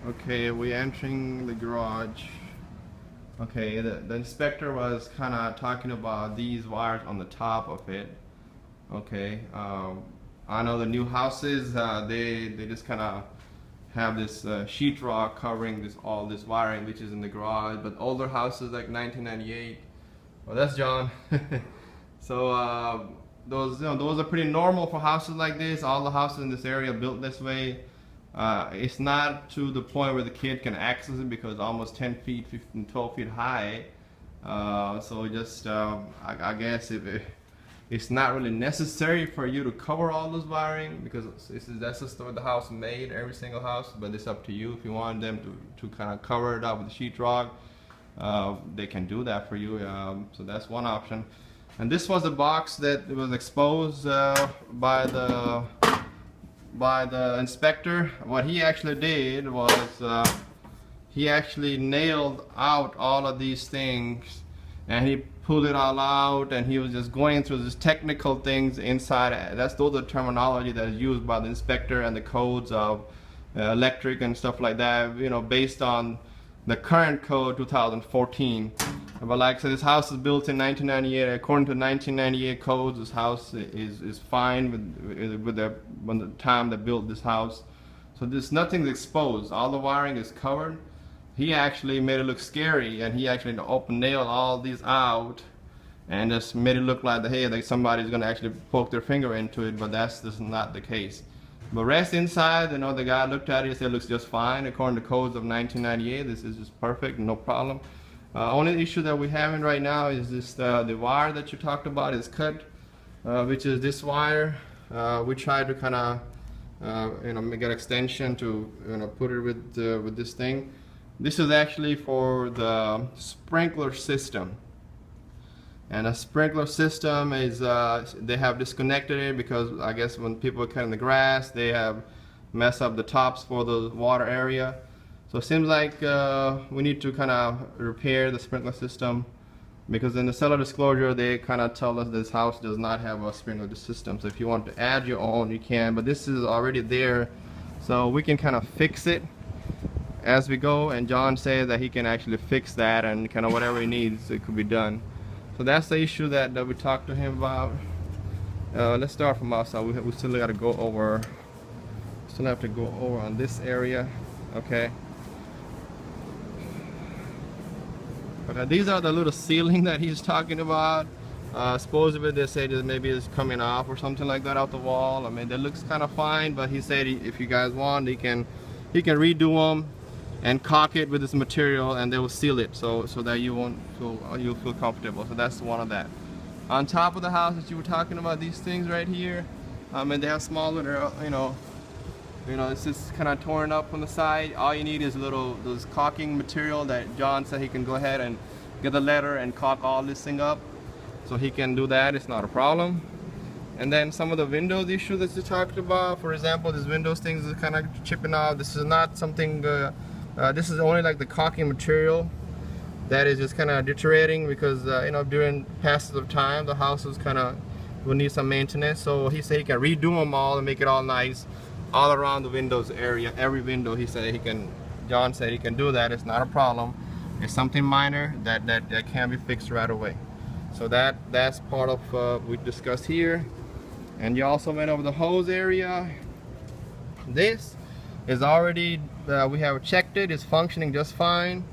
Okay, we're entering the garage. Okay, the inspector was kind of talking about these wires on the top of it. Okay, I know the new houses, they just kind of have this sheetrock covering all this wiring which is in the garage, but older houses like 1998. Well, that's John. So those are pretty normal for houses like this. All the houses in this area are built this way. It's not to the point where the kid can access it because it's almost 10 feet, 15, 12 feet high. So just, I guess it's not really necessary for you to cover all this wiring because that's just the way the house is made, every single house, but it's up to you. If you want them to kind of cover it up with sheetrock, they can do that for you. So that's one option. And this was a box that was exposed by the inspector. What he actually did was he actually nailed out all of these things and he pulled it all out, and he was just going through these technical things inside. Those are terminology that is used by the inspector and the codes of electric and stuff like that, you know, based on the current code 2014. But like I said, this house is built in 1998. According to 1998 codes, this house is fine with the time they built this house. So nothing's exposed. All the wiring is covered. He actually made it look scary, and he actually nailed all these out and just made it look like like somebody's gonna actually poke their finger into it, but that's just not the case. But rest inside, you know, the guy looked at it and said it looks just fine. According to codes of 1998, this is just perfect, no problem. Only issue that we're having right now is this, the wire that you talked about is cut, which is this wire. We tried to kind of, you know, make an extension to, you know, put it with this thing. This is actually for the sprinkler system. And a sprinkler system is, they have disconnected it because I guess when people are cutting the grass, they have messed up the tops for the water area. So it seems like we need to kind of repair the sprinkler system, because in the seller disclosure they kind of tell us this house does not have a sprinkler system. So if you want to add your own, you can, but this is already there, so we can kind of fix it as we go. And John said that he can actually fix that, and kind of whatever he needs, it could be done. So that's the issue that we talked to him about. Let's start from outside. We still got to go over. Still have to go over on this area. Okay. Okay, these are the little ceiling that he's talking about. Supposedly they say that maybe it's coming off or something like that out the wall. I mean, that looks kind of fine, but he said if you guys want, he can redo them and caulk it with this material, and they will seal it so that you'll feel comfortable. So that's one of that. On top of the house that you were talking about, these things right here, I mean, they have small little, you know, it's just kind of torn up on the side. All you need is those caulking material that John said he can go ahead and get the letter and caulk all this thing up. So he can do that, it's not a problem. And then some of the windows issue that you talked about, for example, these windows things is kind of chipping off. This is not something, this is only like the caulking material that is just kind of deteriorating because, you know, during passage of time, the house is kind of will need some maintenance. So he said he can redo them all and make it all nice all around the windows area. Every window, he said he can, John said he can do that. It's not a problem. It's something minor that can be fixed right away. So that's part of what we discussed here. And you also went over the hose area. This is already, we have checked it, it's functioning just fine.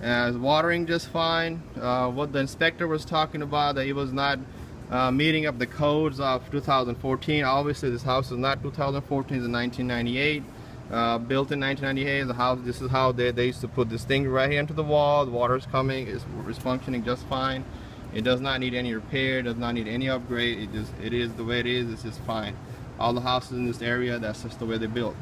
It's watering just fine. What the inspector was talking about, that it was not meeting up the codes of 2014. Obviously this house is not 2014, it's 1998. Built in 1998, the house, this is how they used to put this thing right here into the wall. The water is coming, it's functioning just fine. It does not need any repair, does not need any upgrade. It is the way it is, it's just fine. All the houses in this area, that's just the way they're built.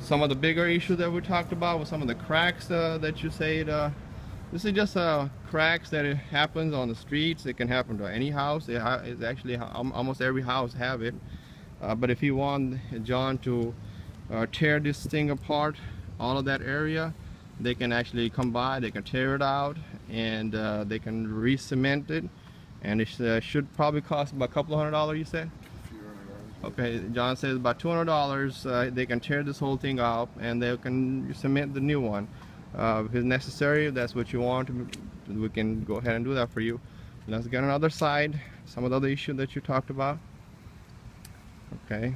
Some of the bigger issues that we talked about was some of the cracks that you said. This is just cracks that it happens on the streets. It can happen to any house. It's actually almost every house have it. But if you want John to tear this thing apart, all of that area, they can actually come by, they can tear it out, and they can re-cement it. And it should probably cost about a couple $100, you said? Okay, John says about $200. They can tear this whole thing off and they can cement the new one. If it's necessary, if that's what you want, we can go ahead and do that for you. Let's get on the other side, some of the other issues that you talked about. Okay.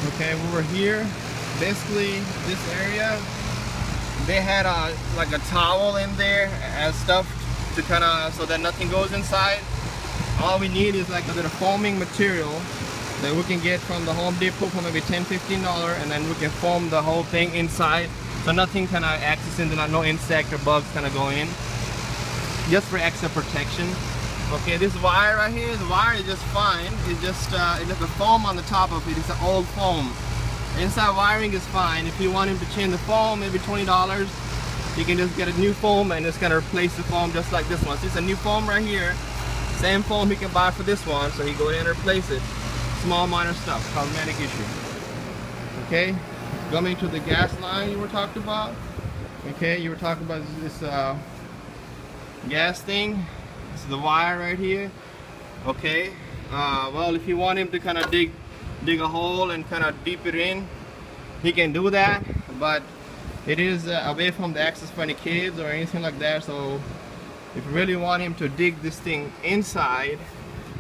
Okay, we were here. Basically, this area, they had like a towel in there and stuff to kind of, so that nothing goes inside. All we need is like a little foaming material that we can get from the Home Depot for maybe $10–15, and then we can foam the whole thing inside so nothing kind of access in, no insect or bugs kind of go in, just for extra protection. Okay, this wire right here, the wire is just fine. It's just the foam on the top of it. It's an old foam. Inside wiring is fine. If you want him to change the foam, maybe $20, you can just get a new foam and just kind of replace the foam just like this one. So it's a new foam right here. Same foam he can buy for this one, so he go ahead and replace it. Small minor stuff, cosmetic issue. Okay, coming to the gas line you were talking about. Okay, you were talking about this gas thing. This is the wire right here. Okay, well, if you want him to kind of dig a hole and kind of deep it in, he can do that, but it is away from the access for any kids or anything like that. So if you really want him to dig this thing inside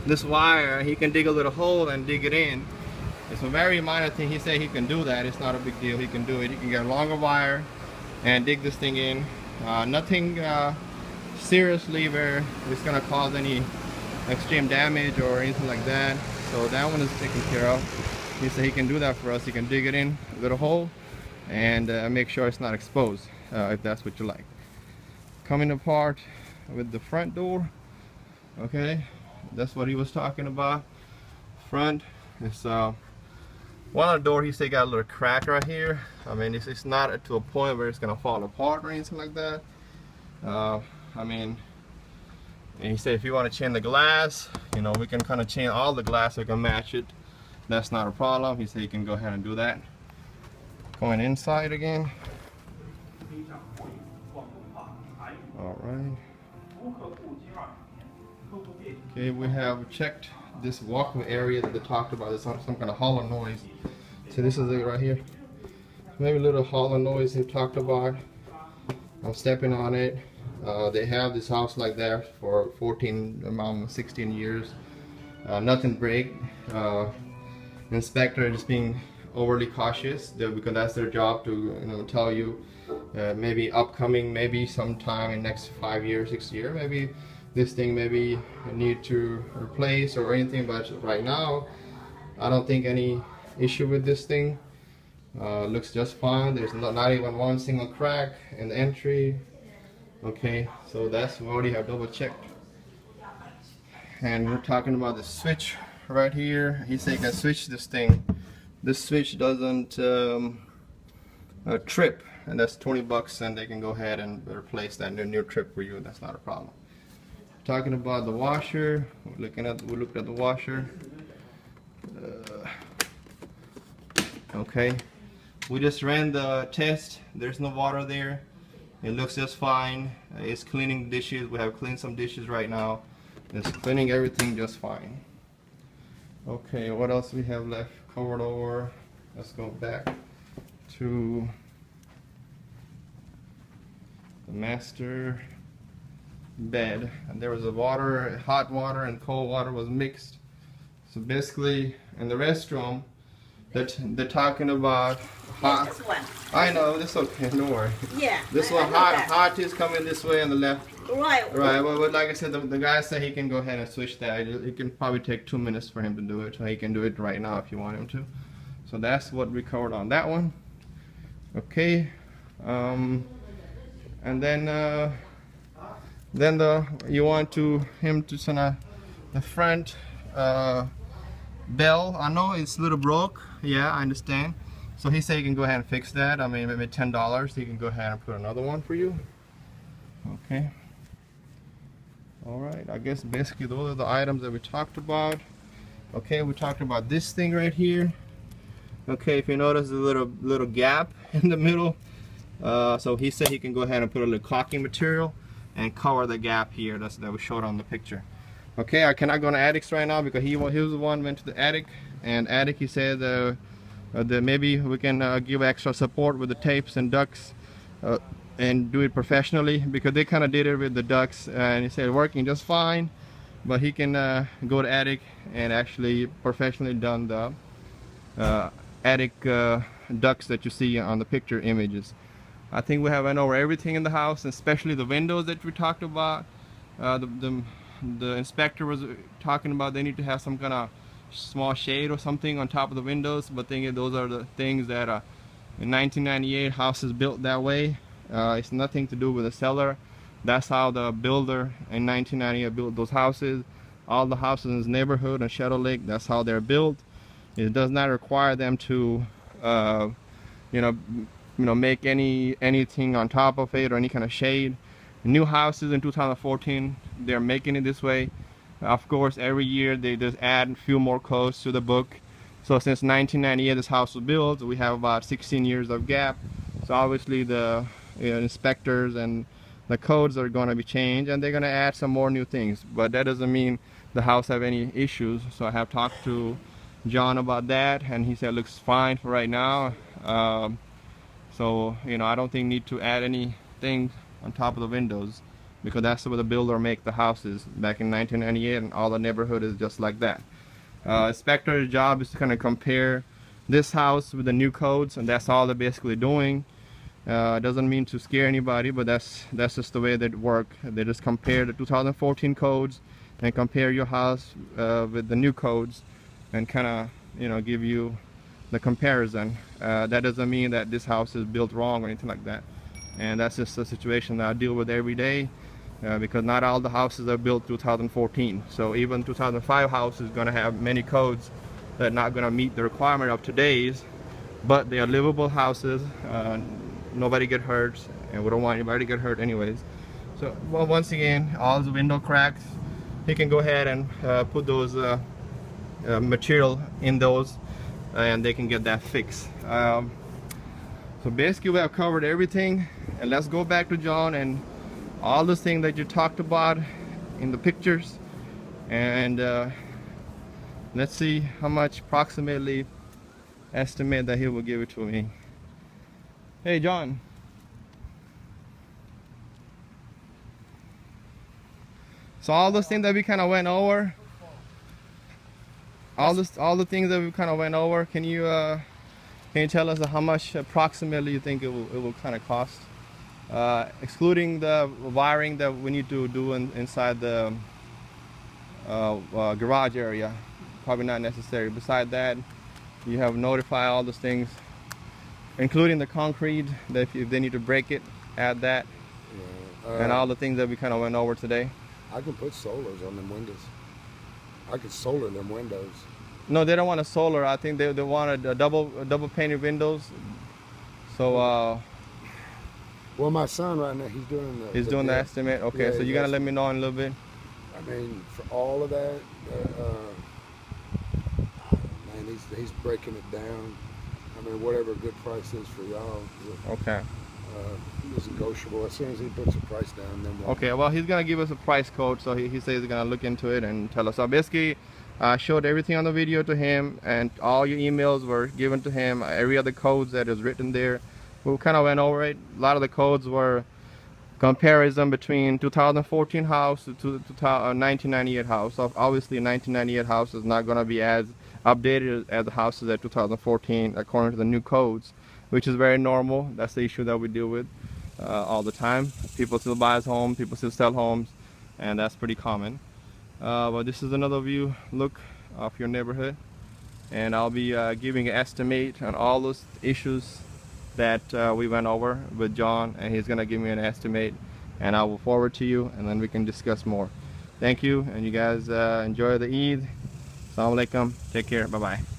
this wire, he can dig a little hole and dig it in. It's a very minor thing. He said he can do that. It's not a big deal. He can do it. He can get a longer wire and dig this thing in. Nothing seriously where it's gonna cause any extreme damage or anything like that. So that one is taken care of. He said he can do that for us. He can dig it in a little hole and make sure it's not exposed, if that's what you like. Coming apart with the front door. Okay, that's what he was talking about. Front, it's one of the door, he said got a little crack right here. I mean, it's not to a point where it's gonna fall apart or anything like that. I mean, and he said if you want to change the glass, you know, we can kind of change all the glass so we can match it. That's not a problem. He said you can go ahead and do that. Going inside again. Alright. Okay, we have checked this walkway area that they talked about. There's some kind of hollow noise. So this is it right here. Maybe a little hollow noise they talked about. I'm stepping on it. They have this house like that for 16 years. Nothing break. Inspector is being overly cautious because that's their job to tell you maybe upcoming, maybe sometime in next 5 years, 6 years, maybe this thing maybe need to replace or anything. But right now, I don't think any issue with this thing. Looks just fine. There's not even one single crack in the entry. Okay, so that's, we already have double checked. And we're talking about the switch right here. He said you can switch this thing. This switch doesn't trip, and that's $20, and they can go ahead and replace that new trip for you. That's not a problem. Talking about the washer, we looked at the washer. Okay, we just ran the test. There's no water there. It looks just fine. It's cleaning dishes. We have cleaned some dishes right now. It's cleaning everything just fine. Okay, what else we have left covered over? Let's go back to the master bed. And there was a water, hot water and cold water was mixed. So basically, in the restroom, they're talking about hot. This one. I know, it's okay, don't worry. Yeah. This one, hot is coming this way on the left. Right. Right, well, like I said, the guy said he can go ahead and switch that. It can probably take 2 minutes for him to do it, so he can do it right now if you want him to. So that's what we covered on that one. Okay, and then you want him to send the front bell. I know it's a little broke. Yeah, I understand. So he said he can go ahead and fix that. I mean, maybe $10. He can go ahead and put another one for you. Okay. Alright, I guess basically those are the items that we talked about. Okay, we talked about this thing right here. Okay, if you notice a little gap in the middle, so he said he can go ahead and put a little caulking material and cover the gap here that was showed on the picture. Okay, I cannot go to attics right now because he was the one went to the attic, and attic he said that maybe we can give extra support with the tapes and ducts and do it professionally, because they kind of did it with the ducts and he said working just fine, but he can go to attic and actually professionally done the attic ducts that you see on the picture images. I think we have went over everything in the house, especially the windows that we talked about. The inspector was talking about they need to have some kind of small shade or something on top of the windows, but thing is, those are the things that in 1998 houses built that way. It's nothing to do with the seller. That's how the builder in 1998 built those houses. All the houses in this neighborhood and Shadow Lake, that's how they're built. It does not require them to make anything on top of it or any kind of shade. New houses in 2014, they're making it this way. Of course, every year they just add a few more codes to the book. So since 1998 this house was built, we have about 16 years of gap. So obviously the inspectors and the codes are going to be changed, and they're going to add some more new things, but that doesn't mean the house have any issues. So I have talked to John about that, and he said it looks fine for right now. So I don't think need to add anything on top of the windows, because that's the way the builder make the houses back in 1998, and all the neighborhood is just like that. Inspector's job is to kind of compare this house with the new codes, and that's all they're basically doing. It doesn't mean to scare anybody, but that's just the way they work. They just compare the 2014 codes and compare your house with the new codes, and kind of give you the comparison. That doesn't mean that this house is built wrong or anything like that, and that's just a situation that I deal with every day, because not all the houses are built 2014. So even 2005 house is going to have many codes that are not going to meet the requirement of today's, but they are livable houses. Nobody get hurt, and we don't want anybody to get hurt anyways. So well, once again, all the window cracks, he can go ahead and put those material in those, and they can get that fixed. So basically we have covered everything, and let's go back to John and all the things that you talked about in the pictures, and let's see how much approximately estimate that he will give it to me. Hey John, so all those things that we kind of went over, all the things that we kind of went over, can you tell us how much approximately you think it will kind of cost, excluding the wiring that we need to do inside the garage area? Probably not necessary. Beside that, you have notified all those things, including the concrete, that if they need to break it, add that, and all the things that we kind of went over today. I can put solars on them windows. I could solar them windows. No, they don't want a solar. I think they wanted a double painted windows. So well, my son right now, he's doing the estimate. Okay, yeah, so you're gonna let me know in a little bit. I mean, for all of that, man, he's breaking it down. I mean, whatever a good price is for y'all. Okay. It's negotiable. As soon as he puts a price down, then we'll... Okay, well, he's gonna give us a price code, so he says he's gonna look into it and tell us. So basically, I showed everything on the video to him, and all your emails were given to him. Every other codes that is written there, we kind of went over it. A lot of the codes were comparison between 2014 house to 1998 house. So obviously, 1998 house is not gonna be as updated as the houses at 2014 according to the new codes, which is very normal. That's the issue that we deal with all the time. People still buy homes, people still sell homes, and that's pretty common. But this is another view look of your neighborhood, and I'll be giving an estimate on all those issues that we went over with John, and he's gonna give me an estimate, and I will forward to you, and then we can discuss more. Thank you, and you guys enjoy the Eid. Assalamu alaikum. Take care. Bye bye.